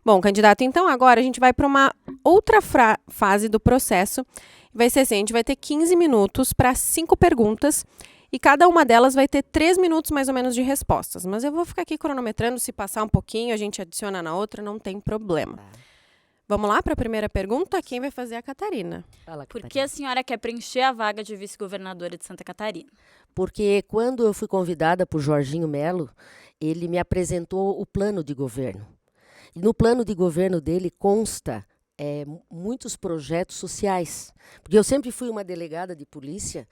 Bom, candidato, então agora a gente vai para uma outra fase do processo. Vai ser assim, a gente vai ter 15 minutos para 5 perguntas e cada uma delas vai ter 3 minutos mais ou menos de respostas. Mas eu vou ficar aqui cronometrando, se passar um pouquinho, a gente adiciona na outra, não tem problema. Tá. Vamos lá para a primeira pergunta? Quem vai fazer é a Catarina. Fala, Por que Catarina. a senhora quer preencher a vaga de vice-governadora de Santa Catarina? Porque quando eu fui convidada por Jorginho Melo, ele me apresentou o plano de governo. E no plano de governo dele consta muitos projetos sociais. Porque eu sempre fui uma delegada de polícia,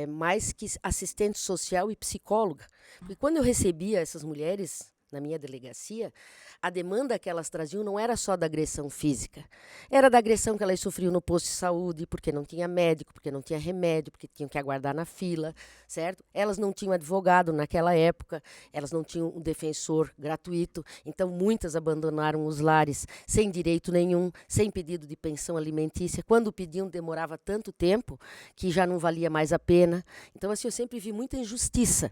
mais que assistente social e psicóloga. Porque quando eu recebia essas mulheres na minha delegacia, a demanda que elas traziam não era só da agressão física, era da agressão que elas sofriam no posto de saúde, porque não tinha médico, porque não tinha remédio, porque tinham que aguardar na fila, certo? Elas não tinham advogado naquela época, elas não tinham um defensor gratuito, então muitas abandonaram os lares sem direito nenhum, sem pedido de pensão alimentícia. Quando pediam, demorava tanto tempo que já não valia mais a pena. Então, assim, eu sempre vi muita injustiça.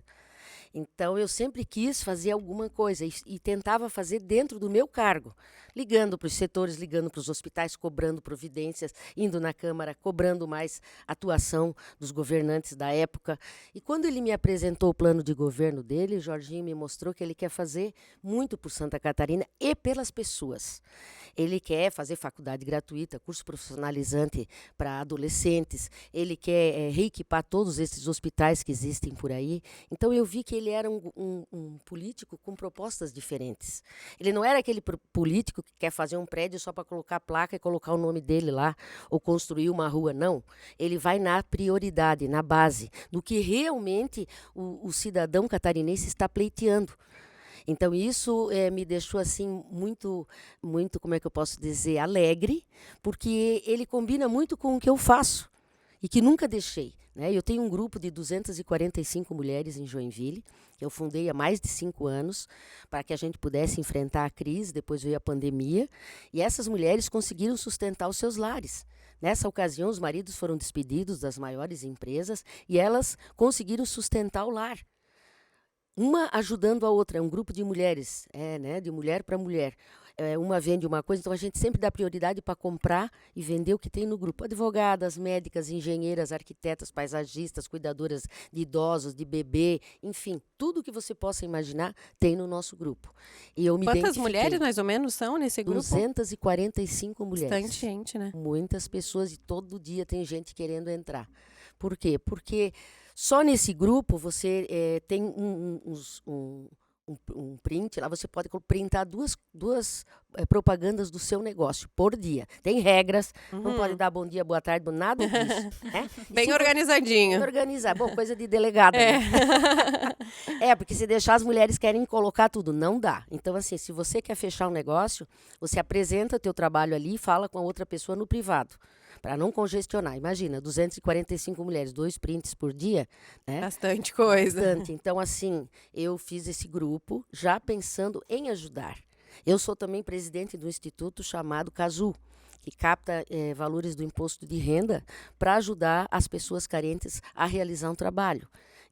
Então, eu sempre quis fazer alguma coisa e tentava fazer dentro do meu cargo, ligando para os setores, ligando para os hospitais, cobrando providências, indo na Câmara, cobrando mais atuação dos governantes da época. E quando ele me apresentou o plano de governo dele, Jorginho me mostrou que ele quer fazer muito por Santa Catarina e pelas pessoas. Ele quer fazer faculdade gratuita, curso profissionalizante para adolescentes, ele quer reequipar todos esses hospitais que existem por aí. Então, eu vi que ele era um político com propostas diferentes. Ele não era aquele político que quer fazer um prédio só para colocar placa e colocar o nome dele lá, ou construir uma rua, não. Ele vai na prioridade, na base, do que realmente o cidadão catarinense está pleiteando. Então, isso me deixou assim muito, como é que eu posso dizer, alegre, porque ele combina muito com o que eu faço e que nunca deixei. Né? Eu tenho um grupo de 245 mulheres em Joinville, que eu fundei há mais de 5 anos, para que a gente pudesse enfrentar a crise, depois veio a pandemia, e essas mulheres conseguiram sustentar os seus lares. Nessa ocasião, os maridos foram despedidos das maiores empresas e elas conseguiram sustentar o lar. Uma ajudando a outra, é um grupo de mulheres, né, de mulher para mulher. Uma vende uma coisa, então a gente sempre dá prioridade para comprar e vender o que tem no grupo. Advogadas, médicas, engenheiras, arquitetas, paisagistas, cuidadoras de idosos, de bebê, enfim, tudo que você possa imaginar tem no nosso grupo. E eu me Quantas mulheres, mais ou menos, são nesse grupo? 245 mulheres. Bastante gente, né? Muitas pessoas e todo dia tem gente querendo entrar. Por quê? Porque só nesse grupo você tem um print, lá você pode printar duas propagandas do seu negócio por dia. Tem regras, não pode dar bom dia, boa tarde, nada disso. Né? Bem organizadinho. Bem organizar. Bom, coisa de delegada, né? Porque se deixar as mulheres querem colocar tudo, não dá. Então, assim, se você quer fechar um negócio, você apresenta o teu trabalho ali e fala com a outra pessoa no privado, para não congestionar. Imagina, 245 mulheres, 2 prints por dia. Né? Bastante coisa. Bastante. Então, assim, eu fiz esse grupo já pensando em ajudar. Eu sou também presidente do instituto chamado CASU, que capta valores do imposto de renda para ajudar as pessoas carentes a realizar um trabalho.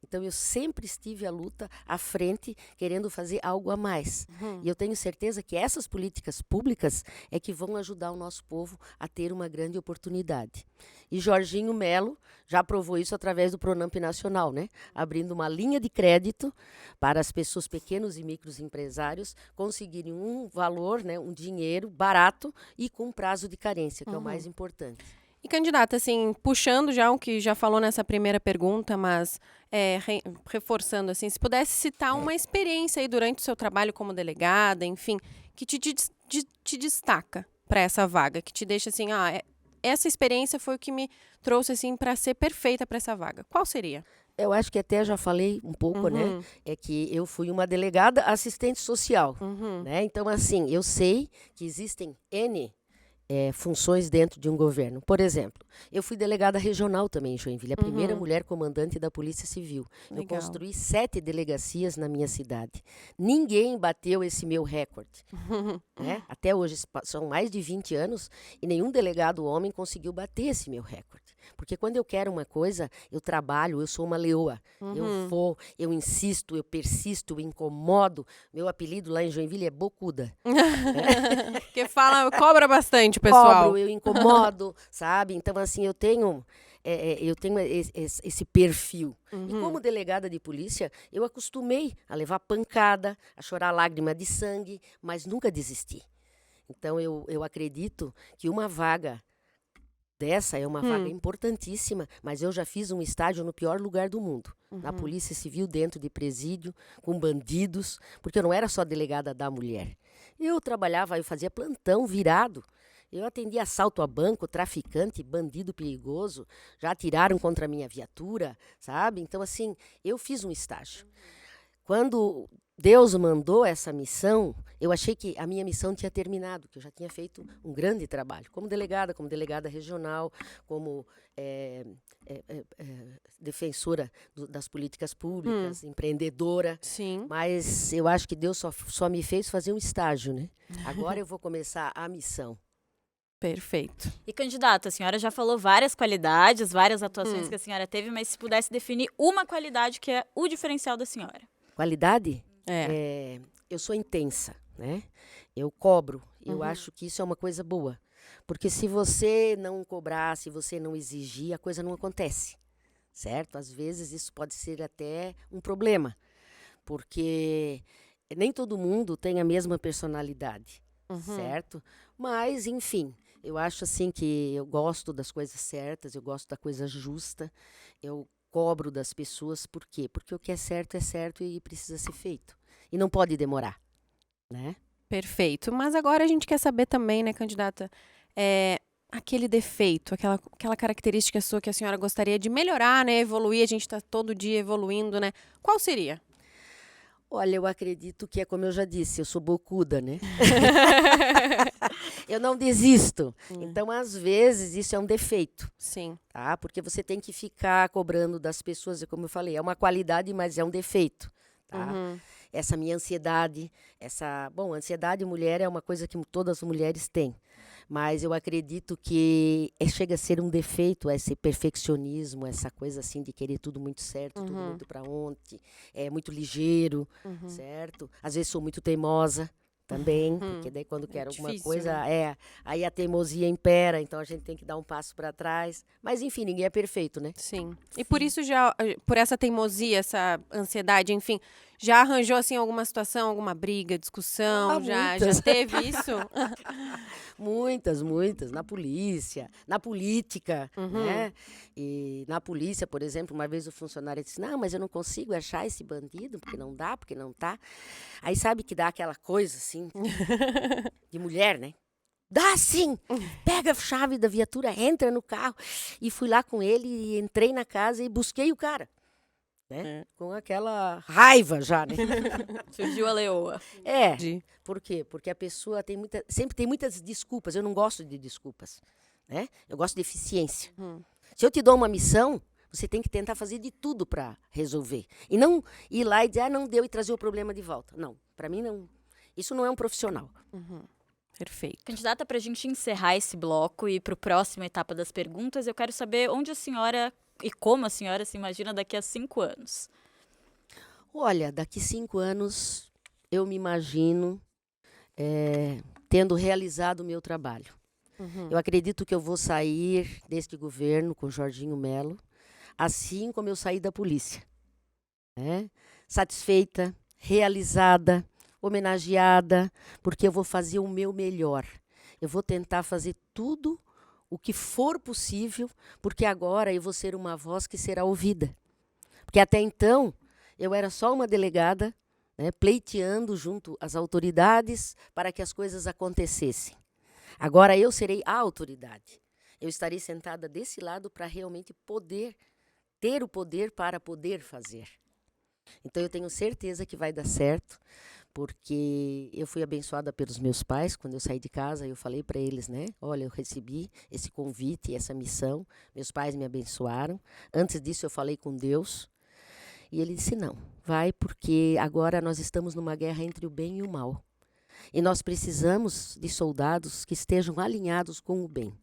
Então, eu sempre estive à luta, à frente, querendo fazer algo a mais. E eu tenho certeza que essas políticas públicas é que vão ajudar o nosso povo a ter uma grande oportunidade. E Jorginho Melo já provou isso através do Pronamp Nacional, né? Abrindo uma linha de crédito para as pessoas, pequenos e microempresários, conseguirem um valor, né, um dinheiro barato e com prazo de carência, que é o mais importante. E, candidata, assim, puxando já o que já falou nessa primeira pergunta, mas reforçando, assim, se pudesse citar uma experiência aí durante o seu trabalho como delegada, enfim, que te destaca para essa vaga, que te deixa assim, essa experiência foi o que me trouxe, assim, para ser perfeita para essa vaga. Qual seria? Eu acho que até já falei um pouco, né? É que eu fui uma delegada assistente social, né? Então, assim, eu sei que existem N funções dentro de um governo. Por exemplo, eu fui delegada regional também em Joinville, a primeira mulher comandante da Polícia Civil. Legal. Eu construí 7 delegacias na minha cidade. Ninguém bateu esse meu recorde. Né? Até hoje, são mais de 20 anos, e nenhum delegado homem conseguiu bater esse meu recorde. Porque quando eu quero uma coisa, eu trabalho, eu sou uma leoa. Uhum. Eu vou, eu insisto, eu persisto, eu incomodo. Meu apelido lá em Joinville é Bocuda. Porque cobra bastante, pessoal. Cobro, eu incomodo, sabe? Então, assim, eu tenho esse perfil. E como delegada de polícia, eu acostumei a levar pancada, a chorar lágrima de sangue, mas nunca desisti. Então, eu acredito que uma vaga dessa é uma vaga importantíssima, mas eu já fiz um estágio no pior lugar do mundo, na Polícia Civil, dentro de presídio, com bandidos, porque eu não era só delegada da mulher. Eu trabalhava, eu fazia plantão virado. Eu atendia assalto a banco, traficante, bandido perigoso, já atiraram contra a minha viatura, sabe? Então, assim, eu fiz um estágio. Quando Deus mandou essa missão, eu achei que a minha missão tinha terminado, que eu já tinha feito um grande trabalho, como delegada regional, como defensora das políticas públicas, empreendedora. Sim. Mas eu acho que Deus só me fez fazer um estágio, né? Agora eu vou começar a missão. Perfeito. E, candidata, a senhora já falou várias qualidades, várias atuações que a senhora teve, mas se pudesse definir uma qualidade que é o diferencial da senhora. Qualidade? É. Eu sou intensa, né? Eu cobro. Eu acho que isso é uma coisa boa. Porque se você não cobrar, se você não exigir, a coisa não acontece, certo? Às vezes isso pode ser até um problema, porque nem todo mundo tem a mesma personalidade, certo? Mas, enfim, eu acho assim que eu gosto das coisas certas, eu gosto da coisa justa, eu cobro das pessoas, por quê? Porque o que é certo e precisa ser feito. E não pode demorar, né? Perfeito. Mas agora a gente quer saber também, né, candidata, aquele defeito, aquela característica sua que a senhora gostaria de melhorar, né, evoluir, a gente está todo dia evoluindo, né? Qual seria? Olha, eu acredito que é como eu já disse, eu sou bocuda, né? Eu não desisto. Então, às vezes, isso é um defeito. Sim. Tá? Porque você tem que ficar cobrando das pessoas, e como eu falei, é uma qualidade, mas é um defeito. Tá? Essa minha ansiedade, ansiedade mulher é uma coisa que todas as mulheres têm. Mas eu acredito que chega a ser um defeito esse perfeccionismo, essa coisa assim de querer tudo muito certo, tudo muito para ontem, muito ligeiro, certo? Às vezes sou muito teimosa também, porque daí quando quero alguma difícil, coisa, né? aí a teimosia impera, então a gente tem que dar um passo para trás. Mas enfim, ninguém é perfeito, né? Sim. E por isso por essa teimosia, essa ansiedade, enfim, já arranjou assim alguma situação, alguma briga, discussão, já muitas. teve isso? Muitas, na polícia, na política, né? E na polícia, por exemplo, uma vez o funcionário disse, não, mas eu não consigo achar esse bandido, porque não tá. Aí sabe que dá aquela coisa, assim, de mulher, né? Dá sim! Pega a chave da viatura, entra no carro. E fui lá com ele, e entrei na casa e busquei o cara. Né? Com aquela raiva já, né? Surgiu a leoa. Por quê? Porque a pessoa sempre tem muitas desculpas. Eu não gosto de desculpas, né? Eu gosto de eficiência. Se eu te dou uma missão, você tem que tentar fazer de tudo para resolver. E não ir lá e dizer, não deu, e trazer o problema de volta. Não, para mim não. Isso não é um profissional. Perfeito. Candidata, para a gente encerrar esse bloco e para a próxima etapa das perguntas, eu quero saber onde a senhora e como a senhora se imagina daqui a 5 anos. Olha, daqui 5 anos eu me imagino tendo realizado o meu trabalho. Eu acredito que eu vou sair deste governo com Jorginho Melo, assim como eu saí da polícia. Né? Satisfeita, realizada, homenageada, porque eu vou fazer o meu melhor. Eu vou tentar fazer tudo o que for possível, porque agora eu vou ser uma voz que será ouvida. Porque até então eu era só uma delegada, né, pleiteando junto às autoridades para que as coisas acontecessem. Agora eu serei a autoridade. Eu estarei sentada desse lado para realmente ter o poder para poder fazer. Então eu tenho certeza que vai dar certo, porque eu fui abençoada pelos meus pais. Quando eu saí de casa, eu falei para eles, né? Olha, eu recebi esse convite, essa missão. Meus pais me abençoaram. Antes disso, eu falei com Deus. E ele disse, não, vai, porque agora nós estamos numa guerra entre o bem e o mal. E nós precisamos de soldados que estejam alinhados com o bem.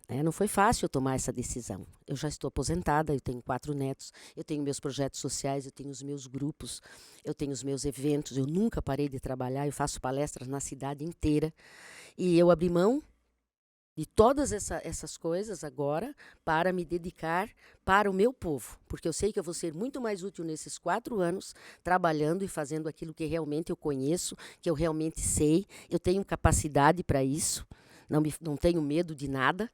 Não foi fácil eu tomar essa decisão. Eu já estou aposentada, eu tenho 4 netos, eu tenho meus projetos sociais, eu tenho os meus grupos, eu tenho os meus eventos, eu nunca parei de trabalhar, eu faço palestras na cidade inteira. E eu abri mão de todas essas coisas agora para me dedicar para o meu povo, porque eu sei que eu vou ser muito mais útil nesses 4 anos trabalhando e fazendo aquilo que realmente eu conheço, que eu realmente sei, eu tenho capacidade para isso, não tenho medo de nada,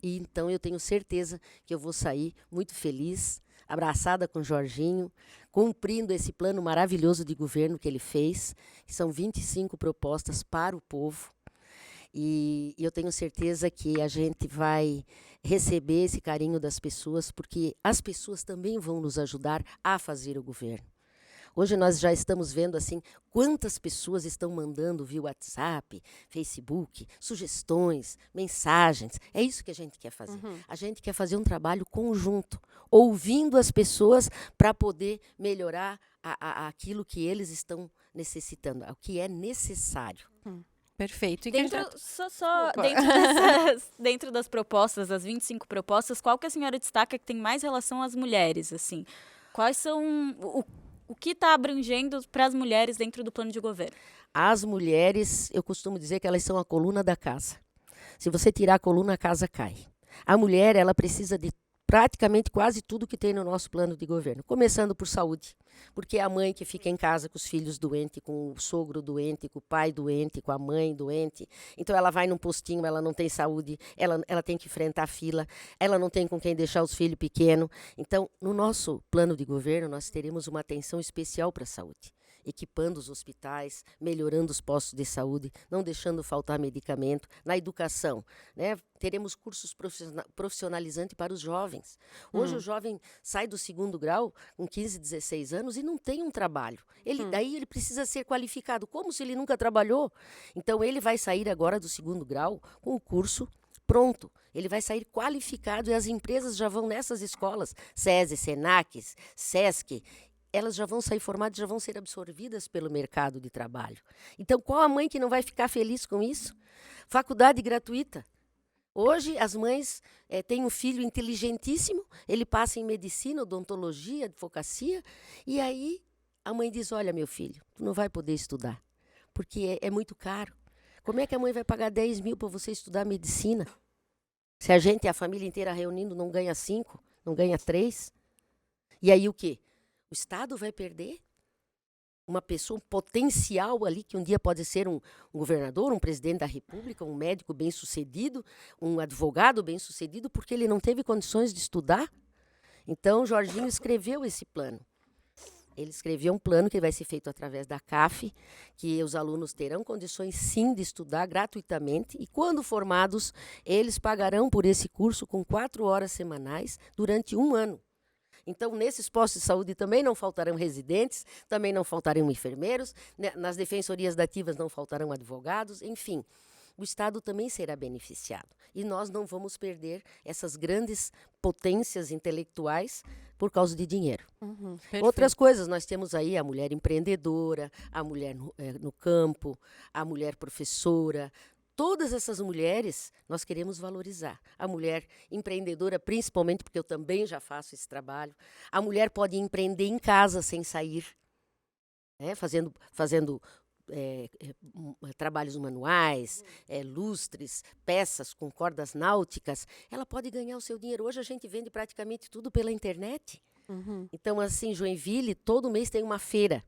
e então eu tenho certeza que eu vou sair muito feliz, abraçada com o Jorginho, cumprindo esse plano maravilhoso de governo que ele fez, que são 25 propostas para o povo. E eu tenho certeza que a gente vai receber esse carinho das pessoas, porque as pessoas também vão nos ajudar a fazer o governo. Hoje nós já estamos vendo assim quantas pessoas estão mandando via WhatsApp, Facebook, sugestões, mensagens. É isso que a gente quer fazer. A gente quer fazer um trabalho conjunto, ouvindo as pessoas para poder melhorar aquilo que eles estão necessitando, o que é necessário. Perfeito. E dentro das propostas, das 25 propostas, qual que a senhora destaca que tem mais relação às mulheres? Assim? Quais são o que está abrangendo para as mulheres dentro do plano de governo? As mulheres, eu costumo dizer que elas são a coluna da casa. Se você tirar a coluna, a casa cai. A mulher, ela precisa de praticamente quase tudo que tem no nosso plano de governo, começando por saúde, porque é a mãe que fica em casa com os filhos doentes, com o sogro doente, com o pai doente, com a mãe doente, então ela vai num postinho, ela não tem saúde, ela tem que enfrentar a fila, ela não tem com quem deixar os filhos pequenos. Então, no nosso plano de governo, nós teremos uma atenção especial para a saúde, equipando os hospitais, melhorando os postos de saúde, não deixando faltar medicamento. Na educação, teremos cursos profissionalizantes para os jovens. Hoje o jovem sai do 2º grau com 15, 16 anos e não tem um trabalho. Daí ele precisa ser qualificado, como se ele nunca trabalhou. Então ele vai sair agora do 2º grau com o curso pronto. Ele vai sair qualificado e as empresas já vão nessas escolas, SESI, SENAC, SESC, elas já vão sair formadas, já vão ser absorvidas pelo mercado de trabalho. Então, qual a mãe que não vai ficar feliz com isso? Faculdade gratuita. Hoje, as mães têm um filho inteligentíssimo, ele passa em medicina, odontologia, advocacia, e aí a mãe diz, olha, meu filho, tu não vai poder estudar, porque é muito caro. Como é que a mãe vai pagar 10 mil para você estudar medicina? Se a família inteira reunindo, não ganha 5, não ganha 3? E aí o quê? O Estado vai perder uma pessoa, um potencial ali, que um dia pode ser um governador, um presidente da República, um médico bem-sucedido, um advogado bem-sucedido, porque ele não teve condições de estudar? Então, Jorginho escreveu esse plano. Ele escreveu um plano que vai ser feito através da CAF, que os alunos terão condições, sim, de estudar gratuitamente, e quando formados, eles pagarão por esse curso com 4 horas semanais durante 1 ano. Então, nesses postos de saúde também não faltarão residentes, também não faltarão enfermeiros, nas defensorias dativas não faltarão advogados, enfim. O Estado também será beneficiado. E nós não vamos perder essas grandes potências intelectuais por causa de dinheiro. Outras coisas, nós temos aí a mulher empreendedora, a mulher no campo, a mulher professora. Todas essas mulheres nós queremos valorizar. A mulher empreendedora, principalmente porque eu também já faço esse trabalho. A mulher pode empreender em casa sem sair, fazendo trabalhos manuais, lustres, peças com cordas náuticas. Ela pode ganhar o seu dinheiro. Hoje a gente vende praticamente tudo pela internet. Então, assim, Joinville, todo mês tem uma feira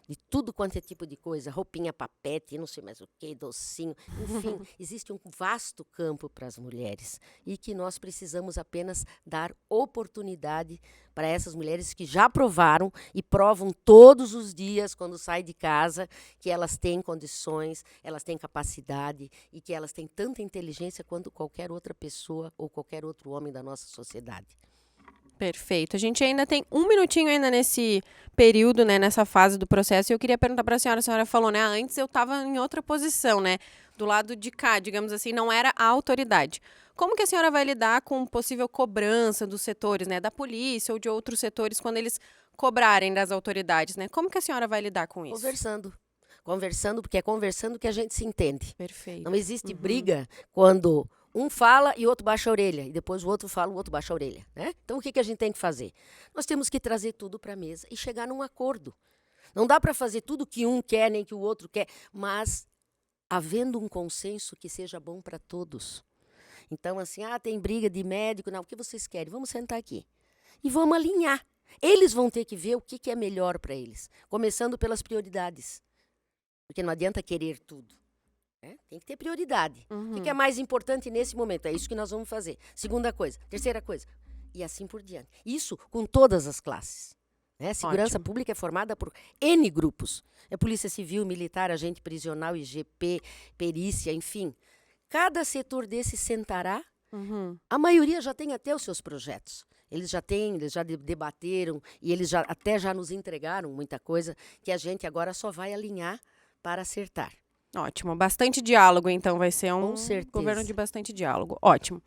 de tudo quanto é tipo de coisa, roupinha, papete, não sei mais o que, docinho, enfim, existe um vasto campo para as mulheres e que nós precisamos apenas dar oportunidade para essas mulheres que já provaram e provam todos os dias quando saem de casa que elas têm condições, elas têm capacidade e que elas têm tanta inteligência quanto qualquer outra pessoa ou qualquer outro homem da nossa sociedade. Perfeito. A gente ainda tem 1 minutinho ainda nesse período, nessa fase do processo. E eu queria perguntar para a senhora falou, antes eu estava em outra posição, do lado de cá, digamos assim, não era a autoridade. Como que a senhora vai lidar com possível cobrança dos setores, da polícia ou de outros setores, quando eles cobrarem das autoridades, Como que a senhora vai lidar com isso? Conversando, porque é conversando que a gente se entende. Perfeito. Não existe briga quando Um fala e o outro baixa a orelha. E depois o outro fala, o outro baixa a orelha. Né? Então, o que a gente tem que fazer? Nós temos que trazer tudo para a mesa e chegar num acordo. Não dá para fazer tudo que um quer, nem que o outro quer, mas havendo um consenso que seja bom para todos. Então, assim, tem briga de médico, não, o que vocês querem? Vamos sentar aqui e vamos alinhar. Eles vão ter que ver o que é melhor para eles, começando pelas prioridades. Porque não adianta querer tudo. Né? Tem que ter prioridade. Uhum. O que é mais importante nesse momento? É isso que nós vamos fazer. Segunda coisa. Terceira coisa. E assim por diante. Isso com todas as classes. Né? Segurança Ótimo. pública é formada por N grupos. É Polícia Civil, Militar, Agente Prisional, IGP, Perícia, enfim. Cada setor desse sentará. Uhum. A maioria já tem até os seus projetos. Eles já debateram e eles já nos entregaram muita coisa que a gente agora só vai alinhar para acertar. Ótimo. Bastante diálogo, então. Vai ser um Com certeza. governo de bastante diálogo. Ótimo.